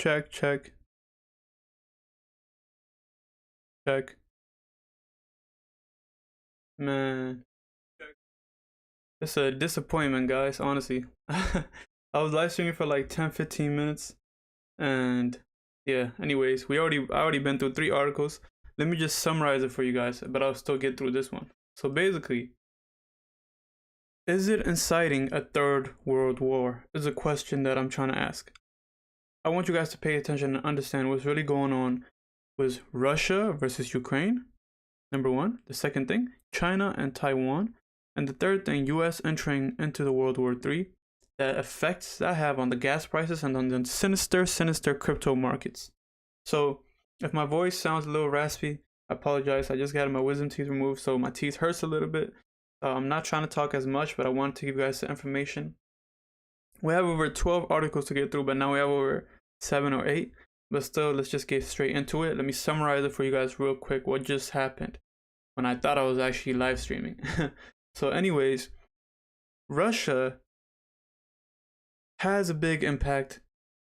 Check, check, check. Man, it's a disappointment, guys, honestly. I was live streaming for like 10-15 minutes, and yeah, anyways, I already been through 3 articles. Let me just summarize it for you guys, but I'll still get through this one. So basically, is it inciting a third world war? Is a question that I'm trying to ask. I want you guys to pay attention and understand what's really going on with Russia versus Ukraine, number one. The second thing, China and Taiwan. And the third thing, US entering into the World War III, the effects that have on the gas prices and on the sinister crypto markets. So if my voice sounds a little raspy, I apologize. I just got my wisdom teeth removed, so my teeth hurts a little bit. I'm not trying to talk as much, but I wanted to give you guys the information. We have over 12 articles to get through, but now we have over 7 or 8. But still, let's just get straight into it. Let me summarize it for you guys real quick, what just happened when I thought I was actually live streaming. So anyways, Russia has a big impact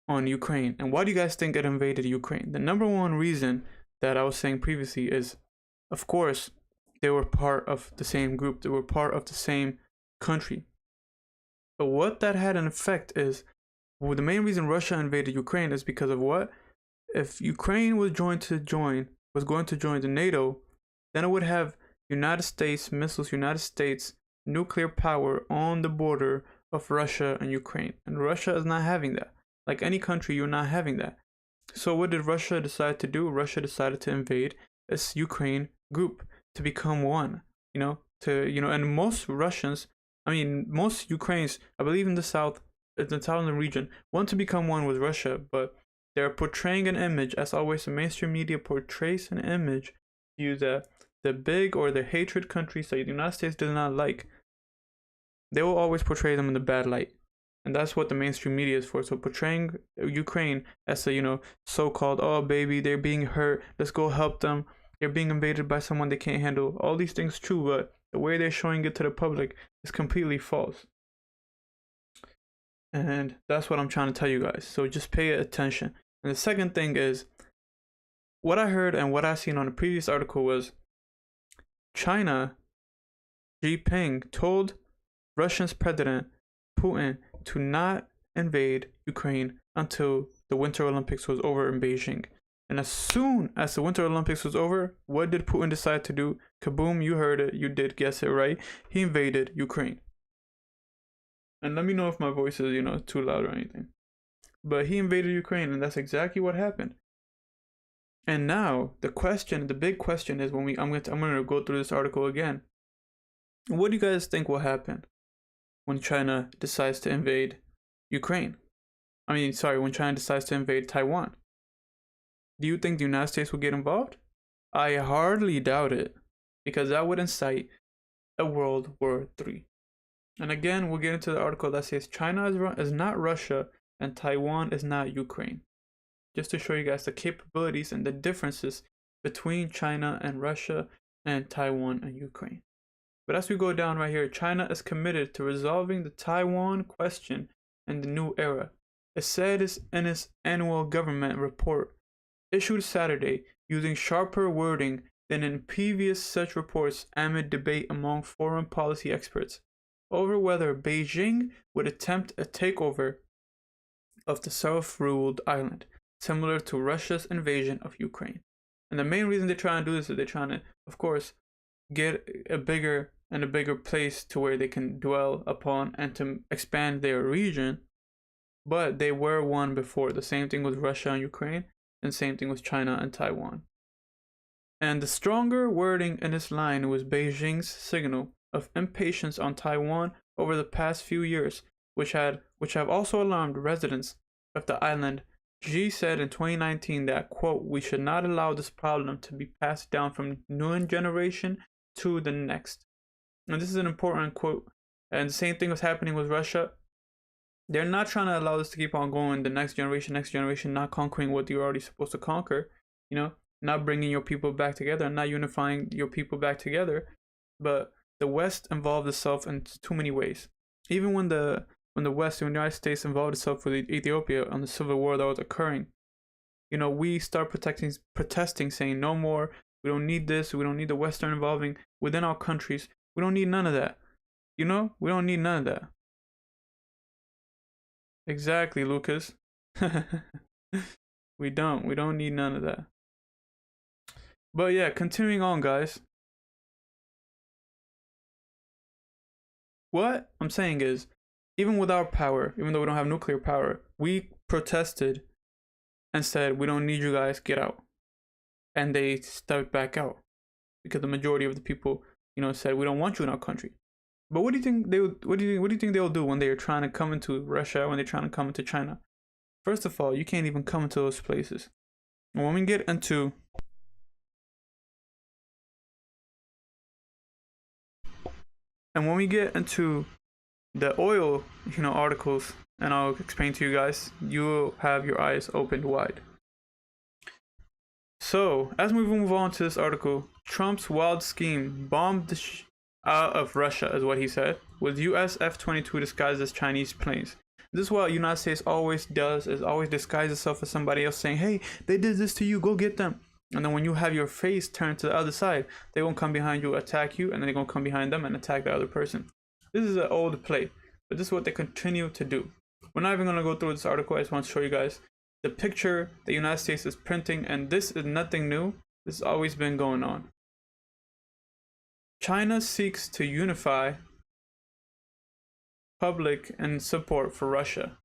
on Ukraine. And why do you guys think it invaded Ukraine? The number one reason that I was saying previously is, of course, they were part of the same group. They were part of the same country. But what that had an effect is, well, the main reason Russia invaded Ukraine is because of what? If Ukraine was going to join the NATO, then it would have United States missiles, United States nuclear power on the border of Russia and Ukraine. And Russia is not having that. Like any country, you're not having that. So what did Russia decide to do? Russia decided to invade this Ukraine group to become one, and most Russians, most Ukrainians, I believe in the southern region, want to become one with Russia, but they're portraying an image, as always, the mainstream media portrays an image, that the big or the hatred countries that the United States does not like, they will always portray them in the bad light. And that's what the mainstream media is for. So portraying Ukraine as a, so-called, oh baby, they're being hurt, let's go help them, they're being invaded by someone they can't handle. All these things true, but the way they're showing it to the public is completely false. And that's what I'm trying to tell you guys. So just pay attention. And the second thing is, what I heard and what I seen on the previous article was China, Xi Jinping told Russia's President Putin to not invade Ukraine until the Winter Olympics was over in Beijing. And as soon as the Winter Olympics was over, what did Putin decide to do? Kaboom, you heard it, you did guess it right. He invaded Ukraine. And let me know if my voice is, too loud or anything. But he invaded Ukraine, and that's exactly what happened. And now the big question is, I'm gonna go through this article again. What do you guys think will happen when China decides to invade Ukraine? When China decides to invade Taiwan. Do you think the United States will get involved? I hardly doubt it, because that would incite a World War III. And again, we'll get into the article that says China is not Russia and Taiwan is not Ukraine. Just to show you guys the capabilities and the differences between China and Russia and Taiwan and Ukraine. But as we go down right here, China is committed to resolving the Taiwan question in the new era. It said in its annual government report issued Saturday, using sharper wording than in previous such reports amid debate among foreign policy experts over whether Beijing would attempt a takeover of the self-ruled island, similar to Russia's invasion of Ukraine. And the main reason they're trying to do this is they're trying to, of course, get a bigger place to where they can dwell upon and to expand their region. But they were one before. The same thing with Russia and Ukraine, and same thing with China and Taiwan. And the stronger wording in this line was Beijing's signal of impatience on Taiwan over the past few years, which have also alarmed residents of the island. Xi said in 2019 that, quote, we should not allow this problem to be passed down from one generation to the next. And this is an important quote. And the same thing was happening with Russia. They're not trying to allow this to keep on going. The next generation not conquering what you're already supposed to conquer, not bringing your people back together, not unifying your people back together. But the West involved itself in too many ways. Even when the United States involved itself with Ethiopia on the civil war that was occurring, we start protesting, saying no more. We don't need this. We don't need the Western involving within our countries. We don't need none of that. We don't need none of that. Exactly, Lucas. We don't need none of that. But yeah, continuing on, guys. What I'm saying is, even with our power, even though we don't have nuclear power, we protested and said, we don't need you guys, get out. And they stepped back out because the majority of the people, said, we don't want you in our country. But what do you think what do you think they'll do when they're trying to come into Russia, when they're trying to come into China? First of all, you can't even come into those places. And when we get into the oil, articles, and I'll explain to you guys, you'll have your eyes opened wide. So, as we move on to this article, Trump's wild scheme bombed the out of Russia, is what he said, with US F-22 disguised as Chinese planes. This is what the United States always does, is always disguise itself as somebody else, saying, hey, they did this to you, go get them. And then when you have your face turned to the other side, they won't come behind you, attack you, and then they're going to come behind them and attack the other person. This is an old play, but this is what they continue to do. We're not even going to go through this article. I just want to show you guys the picture the United States is printing, and this is nothing new. This has always been going on. China seeks to unify public and support for Russia.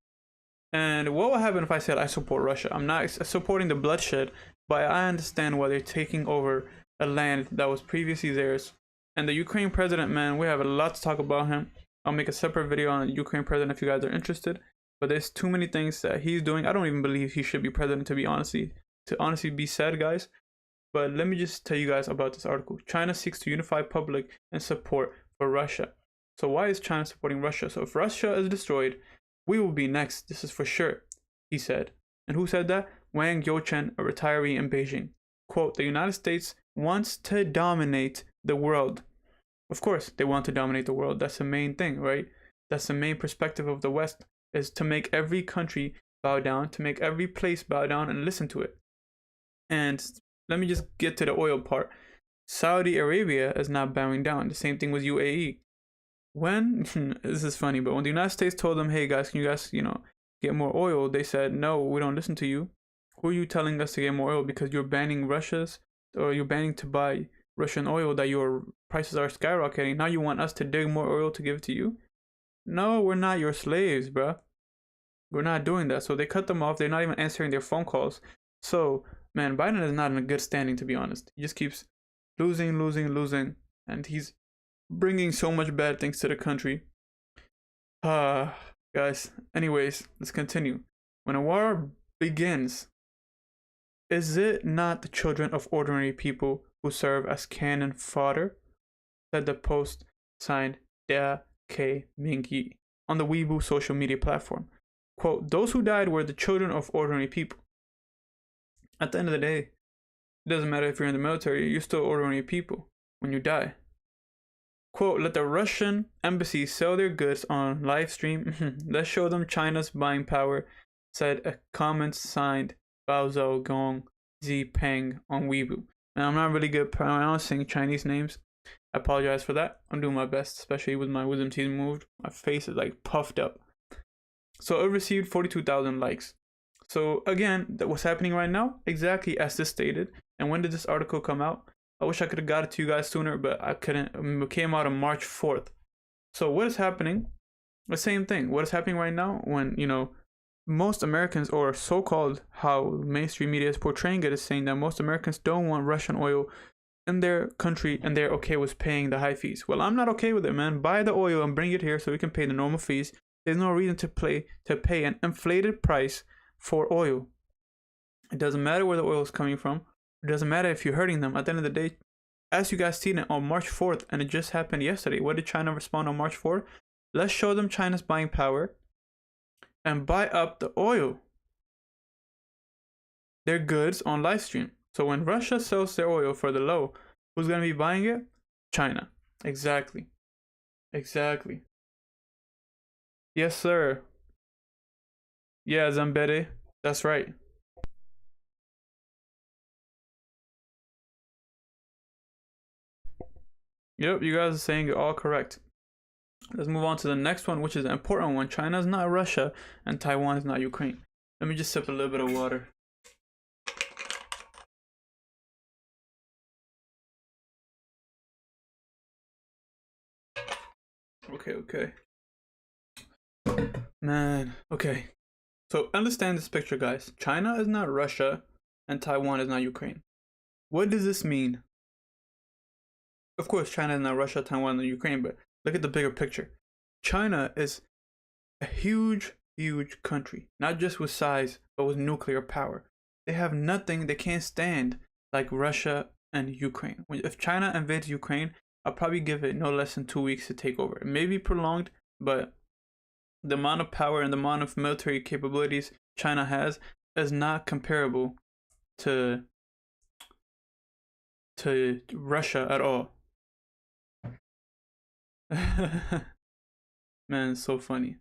And what will happen if I said I support Russia? I'm not supporting the bloodshed, but I understand why they're taking over a land that was previously theirs. And the Ukraine president, man, we have a lot to talk about him. I'll make a separate video on the Ukraine president if you guys are interested. But there's too many things that he's doing. I don't even believe he should be president, to honestly be said, guys. But let me just tell you guys about this article. China seeks to unify public and support for Russia. So why is China supporting Russia? So if Russia is destroyed, we will be next. This is for sure, he said. And who said that? Wang Youchen, a retiree in Beijing. Quote, the United States wants to dominate the world. Of course, they want to dominate the world. That's the main thing, right? That's the main perspective of the West, is to make every country bow down, to make every place bow down and listen to it. And let me just get to the oil part. Saudi Arabia is not bowing down. The same thing with UAE. When, this is funny, but when the United States told them, hey guys, can you guys, get more oil? They said, no, we don't listen to you. Who are you telling us to get more oil? Because you're banning you're banning to buy Russian oil, that your prices are skyrocketing. Now you want us to dig more oil to give it to you? No, we're not your slaves, bruh. We're not doing that. So they cut them off. They're not even answering their phone calls. So, man, Biden is not in a good standing, to be honest. He just keeps losing. And he's bringing so much bad things to the country. Guys, anyways, let's continue. When a war begins, is it not the children of ordinary people who serve as cannon fodder? Said the post signed Da K Mingyi on the Weibo social media platform. Quote, those who died were the children of ordinary people. At the end of the day, it doesn't matter if you're in the military, you're still ordinary people when you die. Quote, let the Russian embassy sell their goods on live stream. Let's show them China's buying power, said a comment signed Bao Zhou Gong Zi Peng on Weibo. Now, I'm not really good at pronouncing Chinese names. I apologize for that. I'm doing my best, especially with my wisdom teeth moved. My face is like puffed up. So it received 42,000 likes. So again, what's happening right now? Exactly as this stated. And when did this article come out? I wish I could have got it to you guys sooner, but I couldn't. It came out on March 4th. So what is happening? The same thing. What is happening right now when, most Americans, or so-called how mainstream media is portraying it, is saying that most Americans don't want Russian oil in their country and they're okay with paying the high fees. Well, I'm not okay with it, man. Buy the oil and bring it here so we can pay the normal fees. There's no reason to pay an inflated price for oil. It doesn't matter where the oil is coming from. It doesn't matter if you're hurting them. At the end of the day, as you guys seen it on March 4th, and it just happened yesterday. What did China respond on March 4th? Let's show them China's buying power and buy up the oil, their goods on live stream. So when Russia sells their oil for the low, who's going to be buying it? China. Exactly. Yes, sir. Yeah, Zambede. That's right. Yep, you guys are saying it all correct. Let's move on to the next one, which is an important one. China is not Russia, and Taiwan is not Ukraine. Let me just sip a little bit of water. Okay. Man, okay. So understand this picture, guys. China is not Russia, and Taiwan is not Ukraine. What does this mean? Of course, China is not Russia, Taiwan, and Ukraine, but look at the bigger picture. China is a huge country, not just with size, but with nuclear power. They have nothing they can't stand like Russia and Ukraine. If China invades Ukraine, I'll probably give it no less than 2 weeks to take over. It may be prolonged, but the amount of power and the amount of military capabilities China has is not comparable to Russia at all. Man, it's so funny.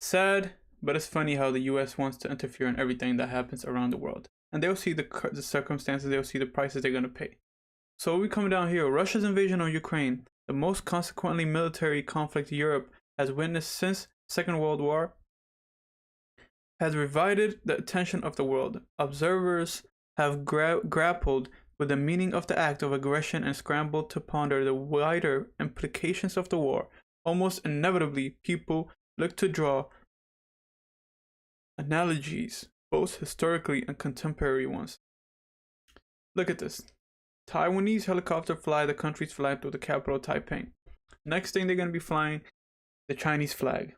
Sad, but it's funny how the US wants to interfere in everything that happens around the world. And they'll see the circumstances, they'll see the prices they're going to pay. So we come down here. Russia's invasion of Ukraine, the most consequently military conflict Europe has witnessed since Second World War, has revived the attention of the world. Observers have grappled with the meaning of the act of aggression and scrambled to ponder the wider implications of the war. Almost inevitably, people look to draw analogies, both historically and contemporary ones. Look at this. Taiwanese helicopter fly the country's flag through the capital Taipei. Next thing they're going to be flying the Chinese flag.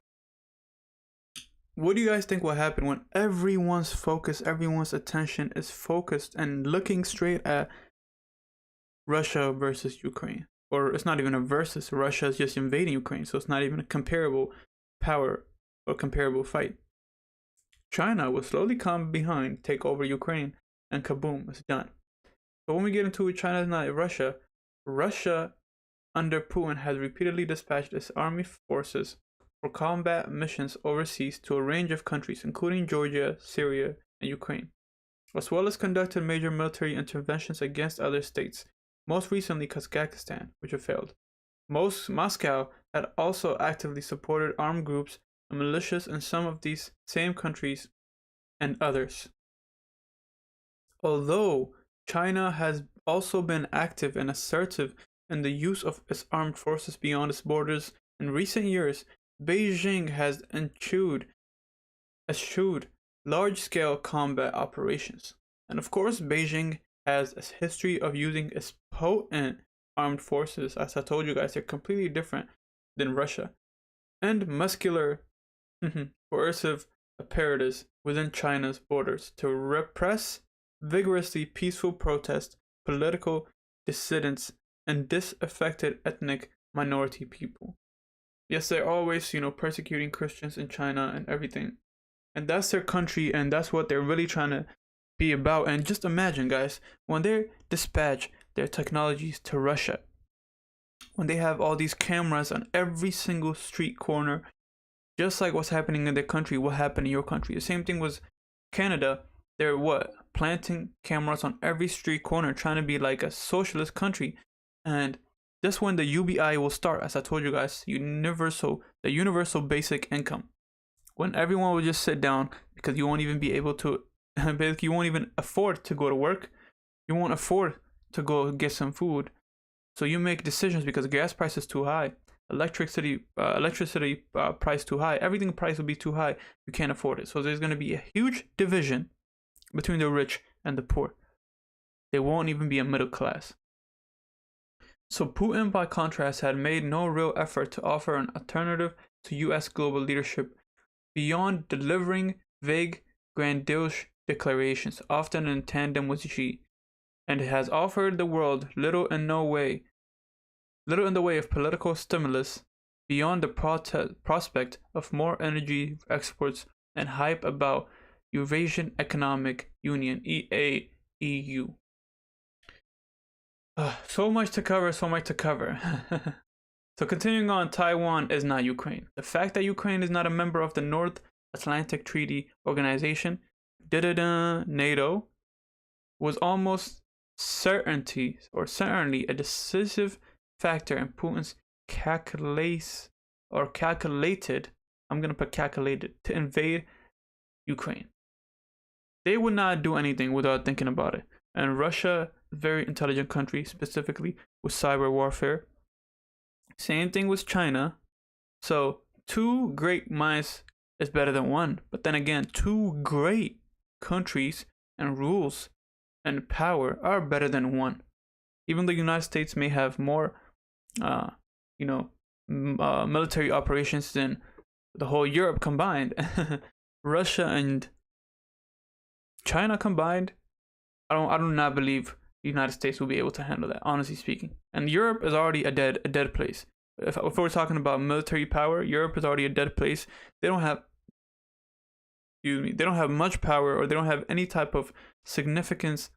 What do you guys think will happen when everyone's focus, everyone's attention is focused and looking straight at Russia versus Ukraine? Or it's not even a versus. Russia is just invading Ukraine, so it's not even a comparable power or comparable fight. China will slowly come behind, take over Ukraine, and kaboom, it's done. But when we get into it, China is not Russia. Russia, under Putin, has repeatedly dispatched its army forces for combat missions overseas to a range of countries, including Georgia, Syria, and Ukraine, as well as conducted major military interventions against other states, most recently Kazakhstan, which have failed. Moscow had also actively supported armed groups and militias in some of these same countries and others. Although China has also been active and assertive in the use of its armed forces beyond its borders in recent years, Beijing has eschewed large-scale combat operations. And of course, Beijing has a history of using its potent armed forces. As I told you guys, they're completely different than Russia. And muscular, coercive apparatus within China's borders to repress vigorously peaceful protest, political dissidents, and disaffected ethnic minority people. Yes, they're always, persecuting Christians in China and everything. And that's their country, and that's what they're really trying to be about. And just imagine, guys, when they dispatch their technologies to Russia, when they have all these cameras on every single street corner, just like what's happening in their country will happen in your country. The same thing was Canada. They're planting cameras on every street corner, trying to be like a socialist country. And that's when the UBI will start, as I told you guys, the universal basic income. When everyone will just sit down, because you won't even be able to, basically you won't even afford to go to work. You won't afford to go get some food. So you make decisions because gas price is too high. Electricity price too high. Everything price will be too high. You can't afford it. So there's going to be a huge division between the rich and the poor. There won't even be a middle class. So Putin, by contrast, had made no real effort to offer an alternative to US global leadership beyond delivering vague, grandiose declarations, often in tandem with Xi, and has offered the world little in the way of political stimulus beyond the prospect of more energy exports and hype about Eurasian Economic Union, EU. So much to cover. So continuing on, Taiwan is not Ukraine. The fact that Ukraine is not a member of the North Atlantic Treaty Organization, NATO, was almost certainty or certainly a decisive factor in Putin's calculated, I'm gonna put calculated, to invade Ukraine. They would not do anything without thinking about it. And Russia, very intelligent country, specifically with cyber warfare. Same thing with China. So two great minds is better than one. But then again, two great countries and rules and power are better than one. Even the United States may have more, military operations than the whole Europe combined. Russia and China combined, I do not believe the United States will be able to handle that, honestly speaking. And Europe is already a dead place. If we're talking about military power, Europe is already a dead place. They don't have, they don't have much power, or they don't have any type of significance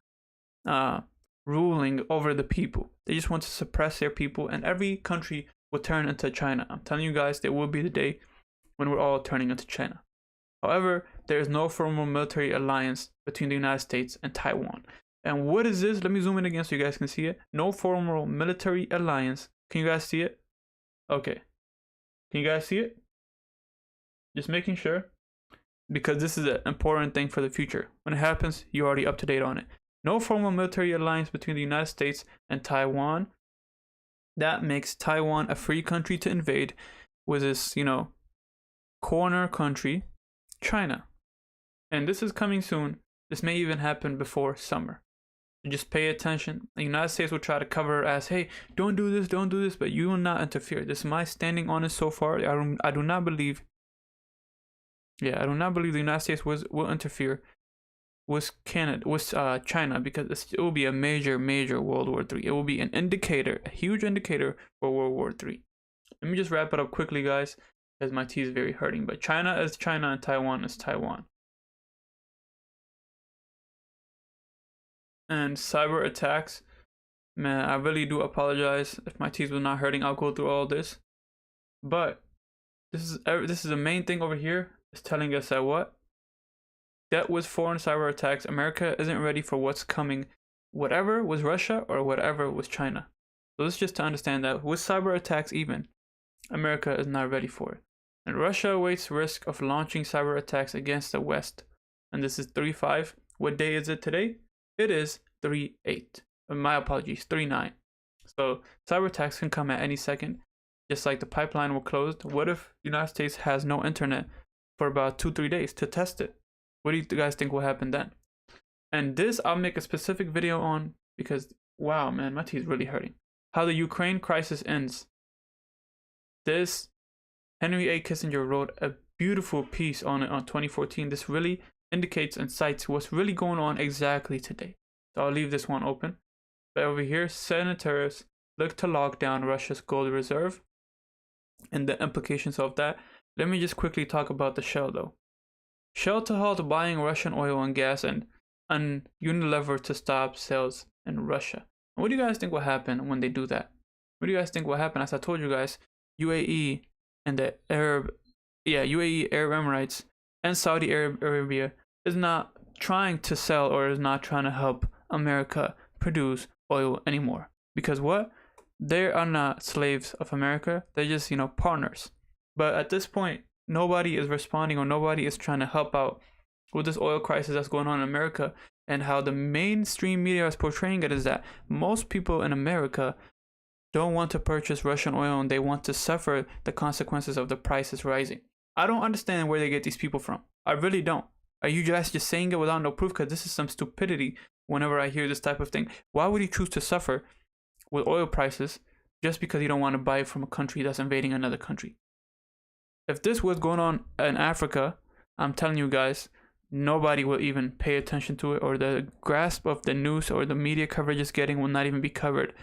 ruling over the people. They just want to suppress their people, and every country will turn into China. I'm telling you guys, there will be the day when we're all turning into China. However, there is no formal military alliance between the United States and Taiwan. And what is this? Let me zoom in again so you guys can see it. No formal military alliance. Can you guys see it? Okay. Can you guys see it? Just making sure, because this is an important thing for the future. When it happens, you're already up to date on it. No formal military alliance between the United States and Taiwan. That makes Taiwan a free country to invade with this, corner country, China. And this is coming soon. This may even happen before summer. So just pay attention. The United States will try to cover as, hey, don't do this, but you will not interfere. This is my standing on it so far. I do not believe the United States will interfere with China, because it will be a major World War III. It will be an indicator, a huge indicator for World War III. Let me just wrap it up quickly, guys, because my tea is very hurting. But China is China and Taiwan is Taiwan. And cyber attacks, man, I really do apologize if my teeth was not hurting. I'll go through all this, but this is the main thing over here. Is telling us that what? That with foreign cyber attacks, America isn't ready for what's coming, whatever was Russia or whatever was China. So this is just to understand that with cyber attacks, even America is not ready for it. And Russia awaits risk of launching cyber attacks against the West. And this is 3/5. What day is it today? It is 3/8. My apologies, 3/9. So cyber attacks can come at any second, just like the pipeline will close. What if the United States has no internet for about 2-3 days to test it? What do you guys think will happen then? And this I'll make a specific video on, because wow, man, my teeth is really hurting. How the Ukraine crisis ends. This, Henry A. Kissinger wrote a beautiful piece on it on 2014. This really indicates and cites what's really going on exactly today. So I'll leave this one open. But over here, senators look to lock down Russia's gold reserve and the implications of that. Let me just quickly talk about the Shell though. Shell to halt buying Russian oil and gas, and Unilever to stop sales in Russia. And what do you guys think will happen when they do that? What do you guys think will happen? As I told you guys, UAE and the UAE Arab Emirates and Saudi Arabia is not trying to sell or is not trying to help America produce oil anymore. Because what? They are not slaves of America. They're just, partners. But at this point, nobody is responding, or nobody is trying to help out with this oil crisis that's going on in America. And how the mainstream media is portraying it is that most people in America don't want to purchase Russian oil, and they want to suffer the consequences of the prices rising. I don't understand where they get these people from. I really don't. Are you guys just saying it without no proof? Because this is some stupidity whenever I hear this type of thing. Why would you choose to suffer with oil prices just because you don't want to buy it from a country that's invading another country? If this was going on in Africa, I'm telling you guys, nobody will even pay attention to it, or the grasp of the news or the media coverage is getting will not even be covered.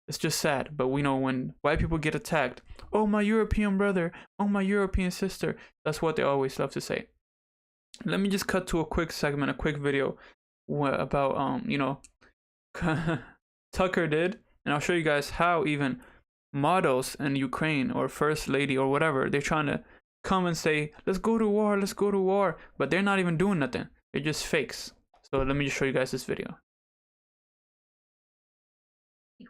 It's just sad. But we know when white people get attacked, oh, my European brother, oh, my European sister, that's what they always love to say. Let me just cut to a quick segment, a quick video about, Tucker did. And I'll show you guys how even models in Ukraine or first lady or whatever, they're trying to come and say, let's go to war. But they're not even doing nothing. They're just fakes. So let me just show you guys this video.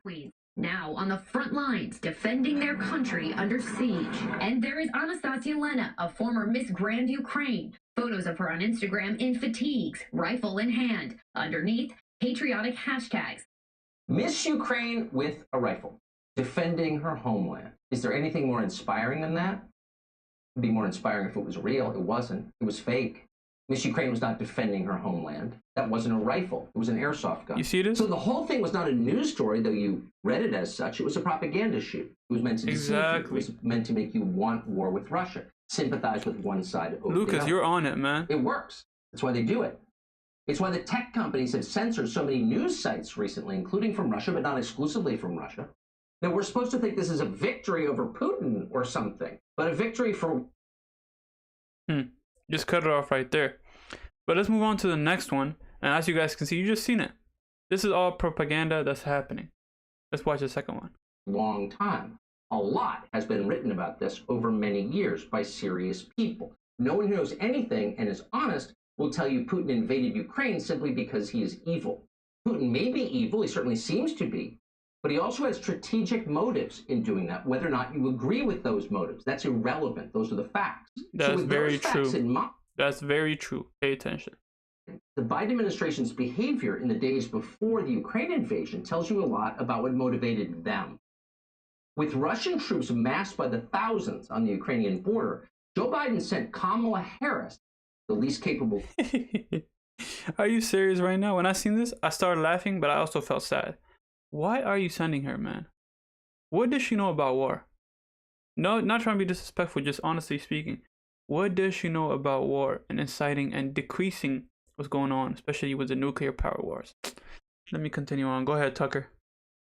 Queens now on the front lines defending their country under siege. And there is Anastasia Lena, a former Miss Grand Ukraine. Photos of her on Instagram in fatigues, rifle in hand. Underneath, patriotic hashtags. Miss Ukraine with a rifle, defending her homeland. Is there anything more inspiring than that? It'd be more inspiring if it was real. It wasn't. It was fake. Miss Ukraine was not defending her homeland. That wasn't a rifle. It was an airsoft gun. You see this? So the whole thing was not a news story, though you read it as such. It was a propaganda shoot. It was meant to deceive you. It was meant to make you want war with Russia, sympathize with one side over Lucas, the other. you're on it, man. It works. That's why they do it. It's why the tech companies have censored so many news sites recently, including from Russia, but not exclusively from Russia. Now, we're supposed to think this is a victory over Putin or something, but a victory for... Just cut it off right there. But let's move on to the next one. And as you guys can see, you just seen it. This is all propaganda that's happening. Let's watch the second one. Long time. A lot has been written about this over many years by serious people. No one who knows anything and is honest will tell you Putin invaded Ukraine simply because he is evil. Putin may be evil, he certainly seems to be, but he also has strategic motives in doing that. Whether or not you agree with those motives, that's irrelevant. Those are the facts. That's very true. That's very true. Pay attention. The Biden administration's behavior in the days before the Ukraine invasion tells you a lot about what motivated them. With Russian troops massed by the thousands on the Ukrainian border, Joe Biden sent Kamala Harris, the least capable. Are you serious right now? When I seen this, I started laughing, but I also felt sad. Why are you sending her, man? What does she know about war? No, not trying to be disrespectful, just honestly speaking. What does she know about war and inciting and decreasing what's going on, especially with the nuclear power wars? Let me continue on. Go ahead, Tucker.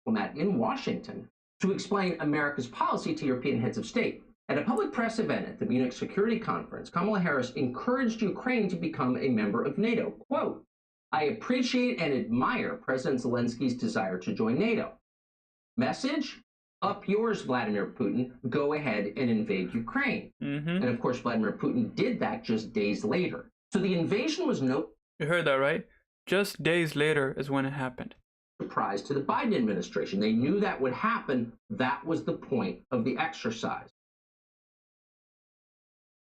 In Washington to explain America's policy to European heads of state. At a public press event at the Munich Security Conference, Kamala Harris encouraged Ukraine to become a member of NATO. Quote, "I appreciate and admire President Zelensky's desire to join NATO." Message? Up yours, Vladimir Putin. Go ahead and invade Ukraine. And of course, Vladimir Putin did that just days later. So the invasion was no... You heard that, right? Just days later is when it happened. ...surprise to the Biden administration. They knew that would happen. That was the point of the exercise.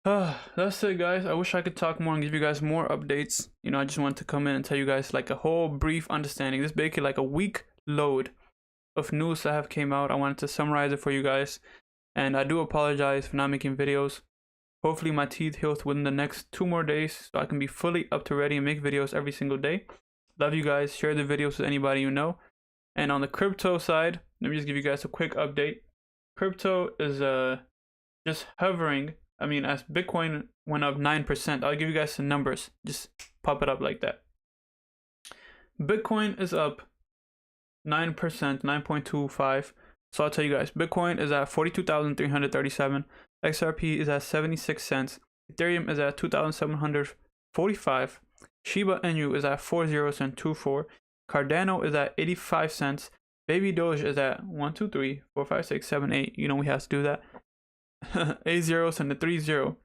That's it, guys. I wish I could talk more and give you guys more updates. You know, I just wanted to come in and tell you guys like a whole brief understanding. This basically like a week load of news that have came out. I wanted to summarize it for you guys, and I do apologize for not making videos. Hopefully my teeth heals within the next 2 more days so I can be fully up to ready and make videos every single day. Love you guys. Share the videos with anybody you know. And on the crypto side, let me just give you guys a quick update. Crypto is just hovering. I mean, as Bitcoin went up 9%, I'll give you guys some numbers. Just pop it up like that. Bitcoin is up 9%, 9.25. So I'll tell you guys, Bitcoin is at 42,337. XRP is at 76 cents. Ethereum is at 2,745. Shiba Inu is at 40.24. Cardano is at 85 cents. Baby Doge is at 1, 2, 3, 4, 5, 6, 7, 8. You know we have to do that. 8 zeros and a 3 0.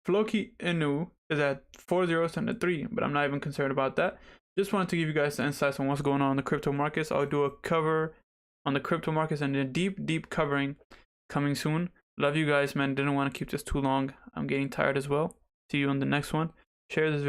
Floki Inu is at 4 zeros and a 3, but I'm not even concerned about that. Just wanted to give you guys the insights on what's going on in the crypto markets. I'll do a cover on the crypto markets and a deep covering coming soon. Love you guys, man. Didn't want to keep this too long. I'm getting tired as well. See you on the next one. Share this video.